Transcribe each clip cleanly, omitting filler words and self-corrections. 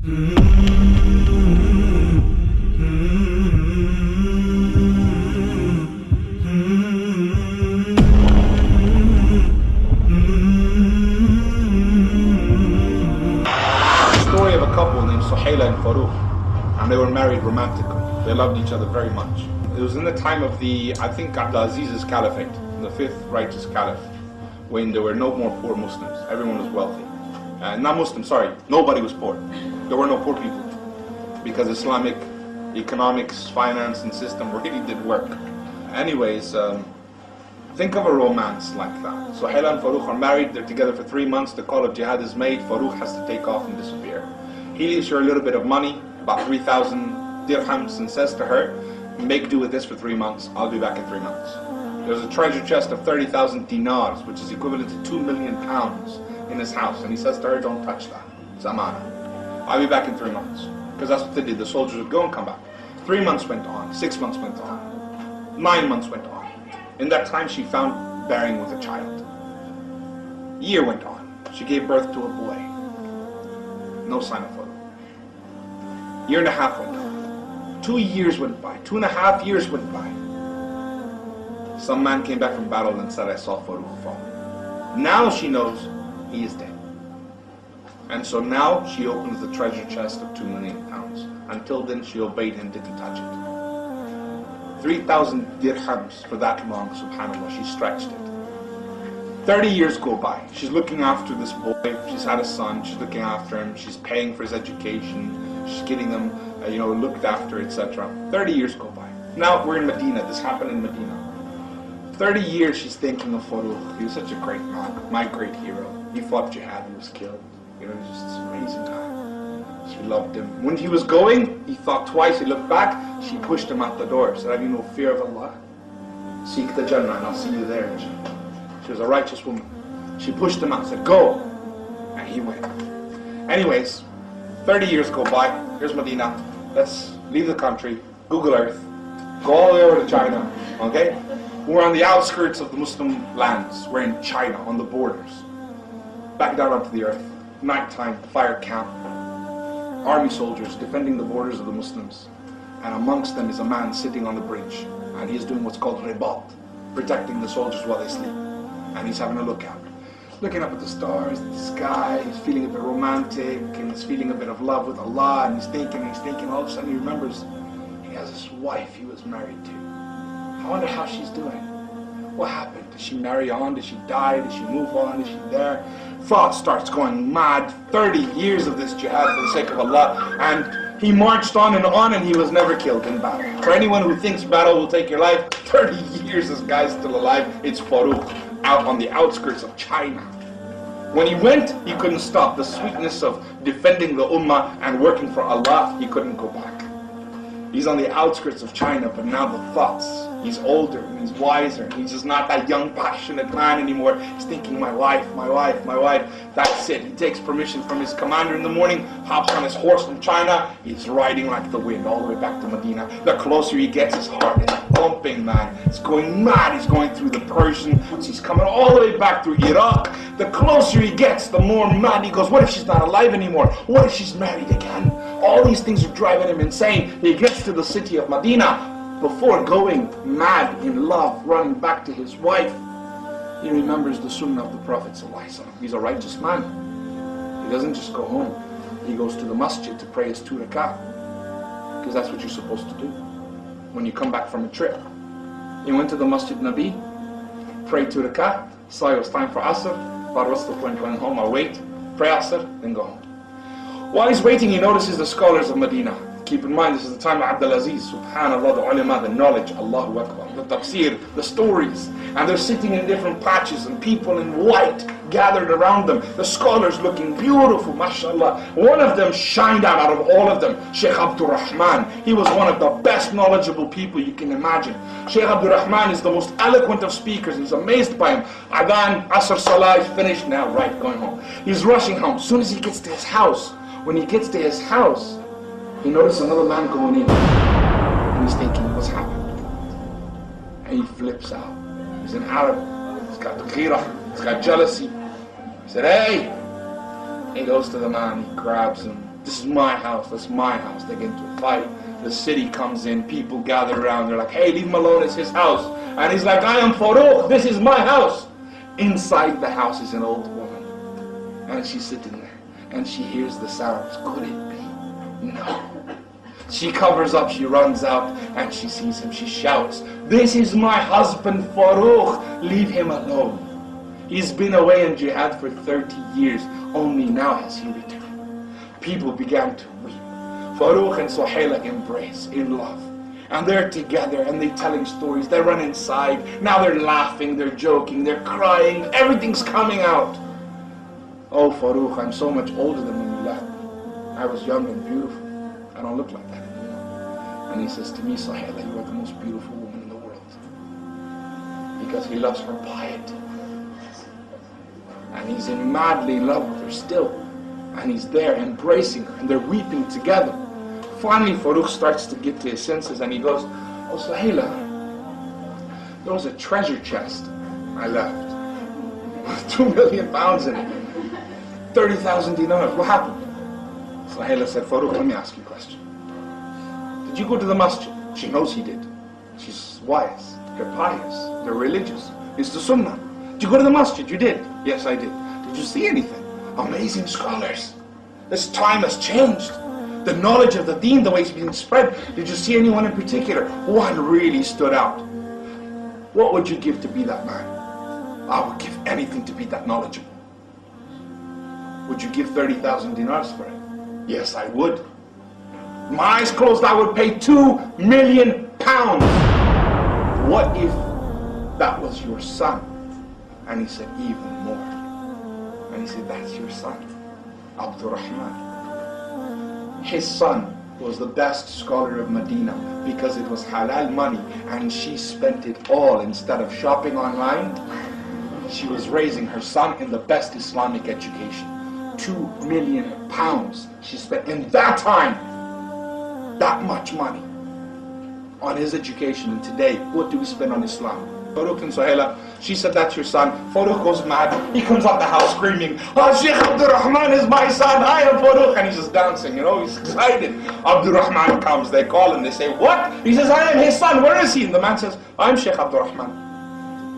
Story of a couple named Suhejla and Faruku, and they were married romantically. They loved each other very much. It was in the time of the, I think, Abdulaziz's caliphate, the fifth righteous caliph, when there were no more poor Muslims. Everyone was wealthy. Not Muslims, sorry, nobody was poor. There were no poor people, because Islamic economics, finance, and system really did work. Anyways, think of a romance like that. Suhejla and Faruku are married, they're together for 3 months, the call of jihad is made, Faruku has to take off and disappear. He leaves her a little bit of money, about 3,000 dirhams, and says to her, make do with this for 3 months, I'll be back in 3 months. There's a treasure chest of 30,000 dinars, which is equivalent to 2 million pounds in his house, and he says to her, don't touch that, it's amana. I'll be back in 3 months, because that's what they did, the soldiers would go and come back. 3 months went on, 6 months went on, 9 months went on. In that time she found bearing with a child. A year went on, she gave birth to a boy. No sign of Faruku. Year and a half went on. 2 years went by, 2.5 years went by. Some man came back from battle and said, I saw Faruku fall. Now she knows he is dead. And so now she opens the treasure chest of 2 million pounds. Until then she obeyed him, didn't touch it. 3,000 dirhams for that long, subhanAllah, she stretched it. 30 years go by, she's looking after this boy, she's had a son, she's looking after him, she's paying for his education, she's getting him, looked after, etc. 30 years go by. Now we're in Medina, this happened in Medina. 30 years she's thinking of Faruku, he was such a great man, my great hero. He fought jihad, he was killed. He was just this amazing guy. She loved him. When he was going, he thought twice, he looked back, she pushed him out the door, said, have you no fear of Allah? Seek the Jannah and I'll see you there. She was a righteous woman. She pushed him out, said, go. And he went. Anyways, 30 years go by, here's Medina. Let's leave the country, Google Earth, go all the way over to China, okay? We're on the outskirts of the Muslim lands. We're in China, on the borders. Back down onto the earth. Nighttime, fire camp. Army soldiers defending the borders of the Muslims. And amongst them is a man sitting on the bridge. And he's doing what's called ribat, protecting the soldiers while they sleep. And he's having a lookout. Looking up at the stars, the sky, he's feeling a bit romantic, and he's feeling a bit of love with Allah, and he's thinking, all of a sudden he remembers he has this wife he was married to. I wonder how she's doing. What happened? Did she marry on? Did she die? Did she move on? Is she there? Thought starts going mad. 30 years of this jihad for the sake of Allah, and he marched on and he was never killed in battle. For anyone who thinks battle will take your life, 30 years this guy's still alive. It's Faruku, out on the outskirts of China. When he went, he couldn't stop. The sweetness of defending the ummah and working for Allah, he couldn't go back. He's on the outskirts of China, but now the thoughts, he's older and he's wiser, and he's just not that young, passionate man anymore. He's thinking, my wife, my wife, my wife. That's it. He takes permission from his commander in the morning, hops on his horse from China, he's riding like the wind all the way back to Medina. The closer he gets, his heart is pumping, man. It's going mad. He's going through the Persian, he's coming all the way back through Iraq. The closer he gets, the more mad he goes. What if she's not alive anymore? What if she's married again? All these things are driving him insane. He gets to the city of Medina. Before going mad in love, running back to his wife, he remembers the sunnah of the Prophet ﷺ. He's a righteous man. He doesn't just go home. He goes to the masjid to pray his 2 rak'ah. Because that's what you're supposed to do when you come back from a trip. He went to the Masjid Nabi, prayed 2 rak'ah, saw it was time for Asr, thought what's the point going home, I'll wait, pray Asr, then go home. While he's waiting, he notices the scholars of Medina. Keep in mind, this is the time of Abdulaziz, subhanAllah, the ulama, the knowledge, Allahu Akbar, the tafsir, the stories. And they're sitting in different patches, and people in white gathered around them. The scholars looking beautiful, mashallah. One of them shined out of all of them, Sheikh Abdul Rahman. He was one of the best knowledgeable people you can imagine. Sheikh Abdul Rahman is the most eloquent of speakers. He's amazed by him. Adhan, Asr Salah is finished now, right, going home. He's rushing home. As soon as he gets to his house, when he gets to his house, he noticed another man going in, and he's thinking, what's happened? And he flips out. He's an Arab, he's got ghira, he's got jealousy. He said, hey! He goes to the man, he grabs him, This is my house, that's my house. They get into a fight. The city comes in, people gather around. They're like, hey, leave him alone, it's his house. And he's like, I am Faruku, this is my house. Inside the house is an old woman. And she's sitting there. And she hears the sounds. Could it be? No. She covers up, she runs out, and she sees him. She shouts, this is my husband Faruku, leave him alone. He's been away in jihad for 30 years. Only now has he returned. People began to weep. Faruku and Suhejla embrace in love. And they're together and they're telling stories. They run inside. Now they're laughing, they're joking, they're crying. Everything's coming out. Oh, Faruku, I'm so much older than when you left me. I was young and beautiful. I don't look like that anymore. And he says to me, Suhejla, you are the most beautiful woman in the world. Because he loves her piety. And he's madly in love with her still. And he's there embracing her, and they're weeping together. Finally, Faruku starts to get to his senses, and he goes, oh, Suhejla, there was a treasure chest I left with 2 million pounds in it. 30,000 dinars, what happened? Suhejla said, Faruku, let me ask you a question. Did you go to the masjid? She knows he did. She's wise, they're pious, they're religious. It's the sunnah. Did you go to the masjid? You did. Yes, I did. Did you see anything? Amazing scholars. This time has changed. The knowledge of the deen, the way it's being spread. Did you see anyone in particular? One really stood out. What would you give to be that man? I would give anything to be that knowledgeable. Would you give 30,000 dinars for it? Yes, I would. My eyes closed, I would pay 2 million pounds. What if that was your son? And he said, even more. And he said, that's your son, Abdurrahman. His son was the best scholar of Medina because it was halal money and she spent it all. Instead of shopping online, she was raising her son in the best Islamic education. 2 million pounds she spent in that time, that much money on his education. And today, what do we spend on Islam? Faruku and Suhejla, she said, that's your son. Faruku goes mad. He comes out the house screaming, oh, Sheikh Abdurrahman is my son. I am Faruku. And he's just dancing, you know, he's excited. Abdurrahman comes, they call him, they say, what? He says, I am his son. Where is he? And the man says, I'm Sheikh Abdurrahman.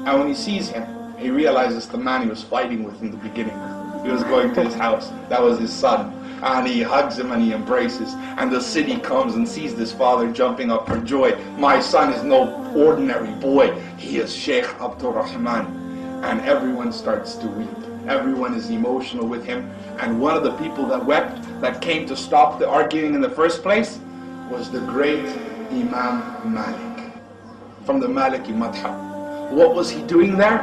And when he sees him, he realizes the man he was fighting with in the beginning. He was going to his house. That was his son. And he hugs him and he embraces. And the city comes and sees this father jumping up for joy. My son is no ordinary boy. He is Sheikh Abdurrahman. And everyone starts to weep. Everyone is emotional with him. And one of the people that wept, that came to stop the arguing in the first place, was the great Imam Malik from the Maliki Madhab. What was he doing there?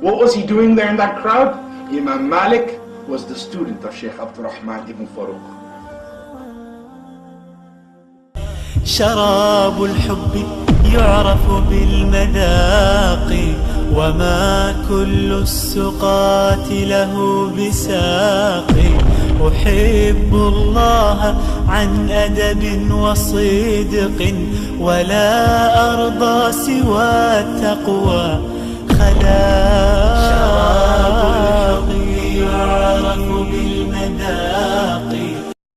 What was he doing there in that crowd? Imam Malik was the student of Sheikh Abdurrahman ibn Faruku. شراب الحب يعرف بالمذاق وما كل السقات له بساق أحب الله عن أدب وصدق ولا أرضى سوى التقوى خلاق. شراب الحب يعرف بالمذاق